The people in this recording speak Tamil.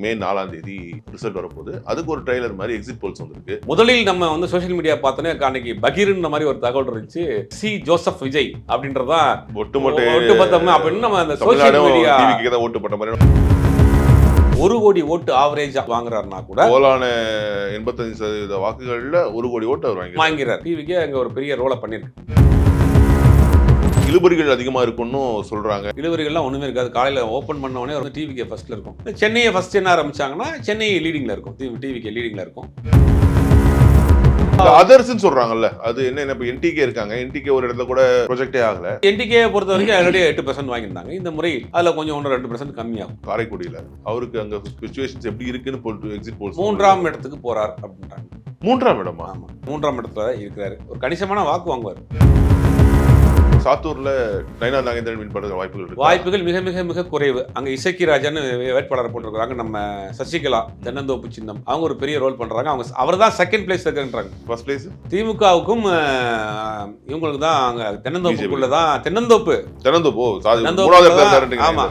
மே 4ஆம் தேதி ரிசல்ட் வரப்போகுது. அதுக்கு ஒரு ட்ரெய்லர் மாதிரி எக்ஸிட் போல்ஸ் வந்திருக்கு. முதலில் நம்ம வந்து சோஷியல் மீடியா பார்த்தோன்னே அன்னைக்கு பகீர்ன்ற மாதிரி ஒரு தகவல் இருந்துச்சு. சி ஜோசப் விஜய் அப்படின்றதான் ஒட்டுமொத்தமா அப்படின்னு நம்ம அந்த சோஷியல் மீடியா டிவிக்கு தான் ஓட்டு போட்ட மாதிரி 1 கோடி ஓட்டு ஆவரேஜா வாங்குறாருன்னா கூட போலான 85% வாக்குகள்ல 1 கோடி ஓட்டு அவர் வாங்கிறார். டிவிக்கு அங்க ஒரு பெரிய ரோலை பண்ணிருக்கு. இழுபறிகள் அதிகமா இருக்குன்னு சொல்றாங்க. இழுபறிகள்லாம் ஒண்ணுமே இருக்காது. காலையில ஓபன் பண்ண உடனே ஒரு டிவிக்கு ஃபர்ஸ்ட்ல இருக்கும். சென்னையை ஃபர்ஸ்ட் என்ன ஆரம்பிச்சாங்கன்னா சென்னை லீடிங்ல இருக்கும். டிவிக்கு லீடிங்ல இருக்கும். அதர்ஸ்னு சொல்றாங்கல்ல, அது என்ன இப்ப என்டிகே இருக்காங்க. என்டிகே ஒரு இடத்துல கூட ப்ரொஜெக்டே ஆகல. என்டிகே பொறுத்த வரைக்கும் ஆல்ரெடி 8% வாங்கியிருந்தாங்க. இந்த முறை அதுல கொஞ்சம் 1-2% கம்மியாகும். காரைக்குடியில அவருக்கு அங்க சிச்சுவேஷன்ஸ் எப்படி இருக்குன்னு போட்டு எக்ஸிட் போல்ஸ் 3ஆம் இடத்துக்கு போறார் அப்படின்றாங்க. 3ஆம் இடமா? ஆமா, 3ஆம் இடத்துல இருக்கிறாரு. ஒரு கணிசமான வாக்கு வாங்குவார். சாத்தூர்ல நயனா நாகேந்திரன் வின் பண்ற வாய்ப்புகள் மிக மிக மிக குறைவு. அங்க இசக்கி ராஜன் வேட்பாளர் போட்டிருக்காங்க. நம்ம சசிகலா தென்னந்தோப்பு சின்னம் அவங்க ஒரு பெரிய ரோல் பண்றாங்க. அவங்க அவர் தான் செகண்ட் பிளேஸ் இருக்குன்றாங்க. ஃபர்ஸ்ட் பிளேஸ் திமுகவுக்கும் இவங்களுக்கு தான் அங்க தென்னந்தோப்புக்குள்ள தான் தென்னந்தோப்பு ஆமா.